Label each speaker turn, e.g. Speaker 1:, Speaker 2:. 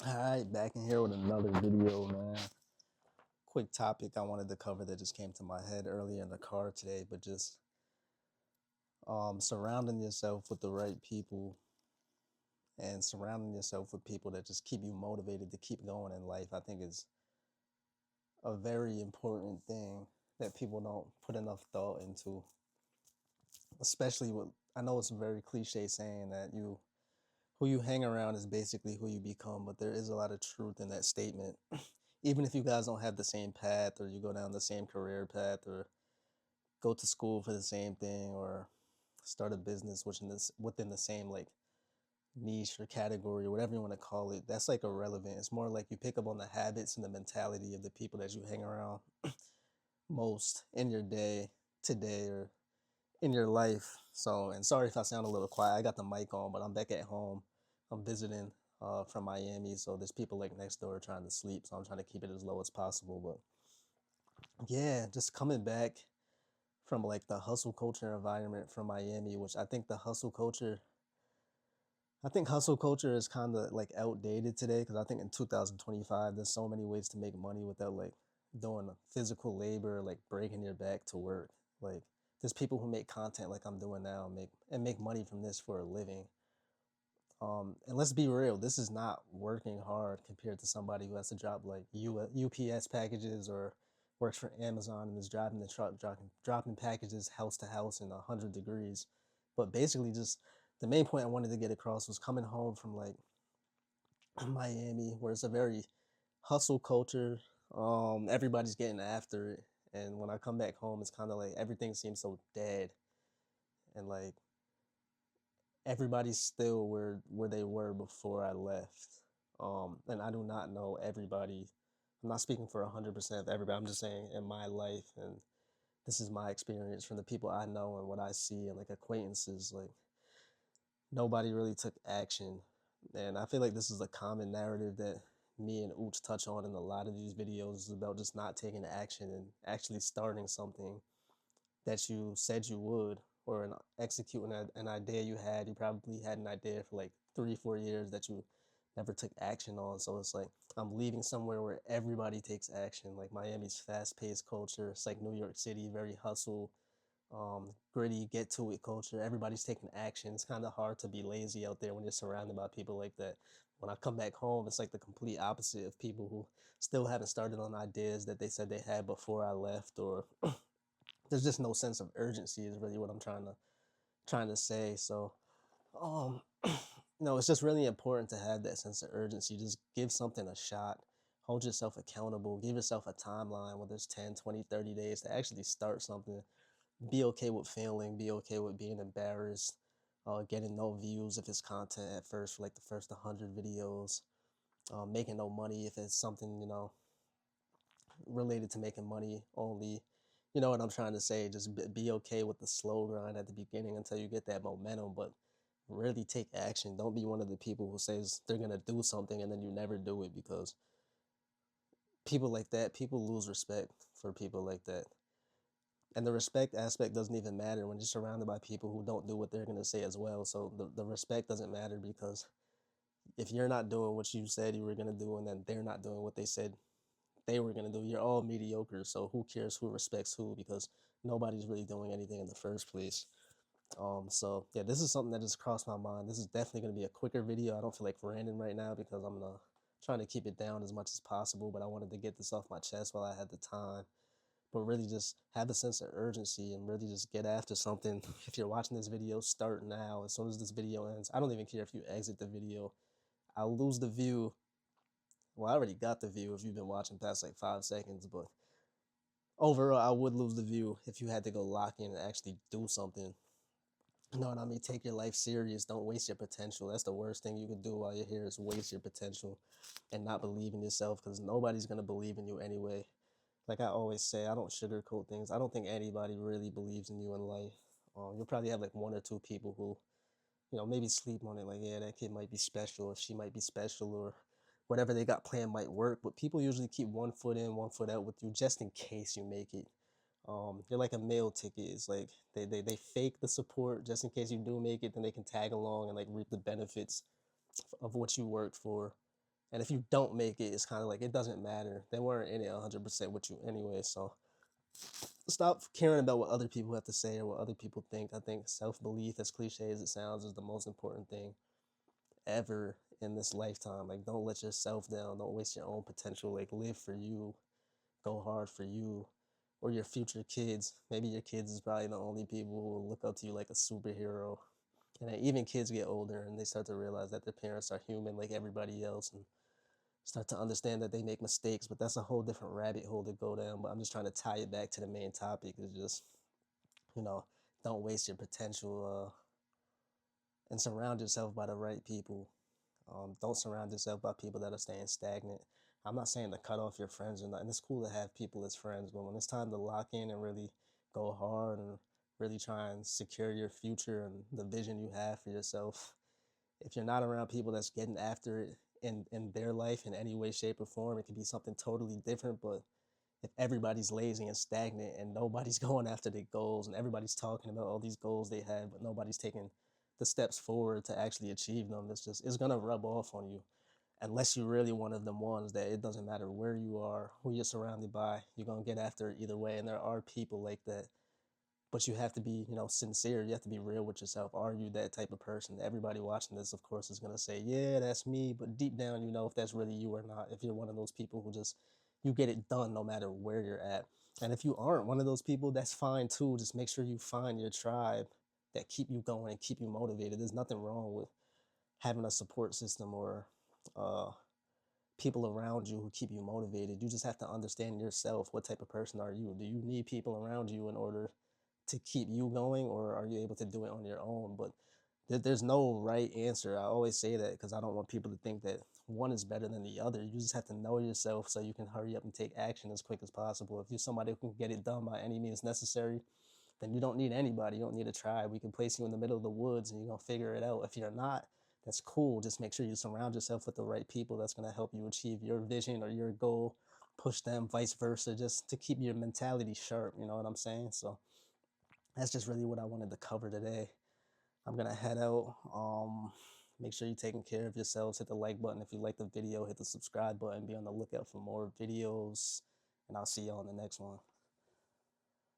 Speaker 1: Alright, back in here with another video, man. Quick topic I wanted to cover that just came to my head earlier in the car today, but just surrounding yourself with the right people and surrounding yourself with people that just keep you motivated to keep going in life, I think is a very important thing that people don't put enough thought into. Especially with, I know it's a very cliche saying that who you hang around is basically who you become, but there is a lot of truth in that statement. Even if you guys don't have the same path, or you go down the same career path, or go to school for the same thing, or start a business within the same like niche or category or whatever you want to call it, that's like irrelevant. It's more like you pick up on the habits and the mentality of the people that you hang around most in your day today or in your life. So, and sorry if I sound a little quiet. I got the mic on, but I'm back at home. I'm visiting from Miami, so there's people like next door trying to sleep. So I'm trying to keep it as low as possible. But yeah, just coming back from like the hustle culture environment from Miami, which I think hustle culture is kind of like outdated today because I think in 2025 there's so many ways to make money without like doing physical labor, like breaking your back to work. Like there's people who make content like I'm doing now, make money from this for a living. And let's be real, this is not working hard compared to somebody who has to drop like UPS packages or works for Amazon and is driving the truck, dropping packages house to house in 100 degrees. But basically, just the main point I wanted to get across was coming home from like Miami, where it's a very hustle culture. Everybody's getting after it. And when I come back home, it's kind of like everything seems so dead. And like everybody's still where they were before I left. And I do not know everybody. I'm not speaking for 100% of everybody. I'm just saying in my life, and this is my experience from the people I know and what I see and like acquaintances. Like nobody really took action, and I feel like this is a common narrative that me and Ooch touch on in a lot of these videos is about just not taking action and actually starting something that you said you would, or executing an idea you had. You probably had an idea for like 3 4 years that you never took action on. So it's like I'm leaving somewhere where everybody takes action. Like Miami's fast-paced culture, it's like New York City, very hustle, gritty, get to it culture. Everybody's taking action. It's kind of hard to be lazy out there when you're surrounded by people like that. When I come back home, it's like the complete opposite of people who still haven't started on ideas that they said they had before I left, or there's just no sense of urgency is really what I'm trying to say. So it's just really important to have that sense of urgency. Just give something a shot. Hold yourself accountable. Give yourself a timeline, whether it's 10, 20, 30 days to actually start something. Be okay with failing. Be okay with being embarrassed. Getting no views if it's content at first, for like the first 100 videos. Making no money if it's something, related to making money only. You know what I'm trying to say? Just be okay with the slow grind at the beginning until you get that momentum, but really take action. Don't be one of the people who says they're gonna do something and then you never do it, because people lose respect for people like that. And the respect aspect doesn't even matter when you're surrounded by people who don't do what they're gonna say as well. So the respect doesn't matter, because if you're not doing what you said you were gonna do and then they're not doing what they said they were gonna do, you're all mediocre. So who cares who respects who? Because nobody's really doing anything in the first place. So yeah, this is something that just crossed my mind. This is definitely gonna be a quicker video. I don't feel like ranting right now because I'm gonna trying to keep it down as much as possible. But I wanted to get this off my chest while I had the time. But really, just have a sense of urgency and really just get after something. If you're watching this video, start now. As soon as this video ends, I don't even care if you exit the video. I'll lose the view. Well, I already got the view if you've been watching past like 5 seconds, but overall, I would lose the view if you had to go lock in and actually do something. You know what I mean? Take your life serious. Don't waste your potential. That's the worst thing you can do while you're here, is waste your potential and not believe in yourself, because nobody's going to believe in you anyway. Like I always say, I don't sugarcoat things. I don't think anybody really believes in you in life. You'll probably have like one or two people who, maybe sleep on it. Like, yeah, that kid might be special, or she might be special, or whatever they got planned might work. But people usually keep one foot in, one foot out with you, just in case you make it. You're like a mail ticket. It's like they fake the support just in case you do make it, then they can tag along and like reap the benefits of what you worked for. And if you don't make it, it's kind of like it doesn't matter. They weren't in it 100% with you anyway. So stop caring about what other people have to say or what other people think. I think self belief, as cliche as it sounds, is the most important thing ever in this lifetime. Like, don't let yourself down. Don't waste your own potential. Like, live for you, go hard for you, or your future kids. Maybe your kids is probably the only people who will look up to you like a superhero. And then even kids get older and they start to realize that their parents are human like everybody else, and start to understand that they make mistakes. But that's a whole different rabbit hole to go down. But I'm just trying to tie it back to the main topic. Is just, you know, don't waste your potential, and surround yourself by the right people. Don't surround yourself by people that are staying stagnant. I'm not saying to cut off your friends or not, and it's cool to have people as friends, but when it's time to lock in and really go hard and really try and secure your future and the vision you have for yourself, if you're not around people that's getting after it in their life in any way, shape, or form, it could be something totally different. But if everybody's lazy and stagnant and nobody's going after their goals and everybody's talking about all these goals they have, but nobody's taking the steps forward to actually achieve them, it's gonna rub off on you. Unless you're really one of them ones that it doesn't matter where you are, who you're surrounded by, you're gonna get after it either way. And there are people like that, but you have to be, sincere. You have to be real with yourself. Are you that type of person? Everybody watching this, of course, is gonna say, "Yeah, that's me," but deep down, you know if that's really you or not. If you're one of those people who just you get it done no matter where you're at, and if you aren't one of those people, that's fine too. Just make sure you find your tribe that keep you going and keep you motivated. There's nothing wrong with having a support system or uh, people around you who keep you motivated. You just have to understand yourself. What type of person are you? Do you need people around you in order to keep you going, or are you able to do it on your own? But there's no right answer. I always say that because I don't want people to think that one is better than the other. You just have to know yourself so you can hurry up and take action as quick as possible. If you're somebody who can get it done by any means necessary, then you don't need anybody. You don't need a tribe. We can place you in the middle of the woods and you're going to figure it out. If you're not, that's cool. Just make sure you surround yourself with the right people that's going to help you achieve your vision or your goal, push them, vice versa, just to keep your mentality sharp. You know what I'm saying? So that's just really what I wanted to cover today. I'm going to head out. Make sure you're taking care of yourselves. Hit the like button if you like the video. Hit the subscribe button. Be on the lookout for more videos. And I'll see you on the next one.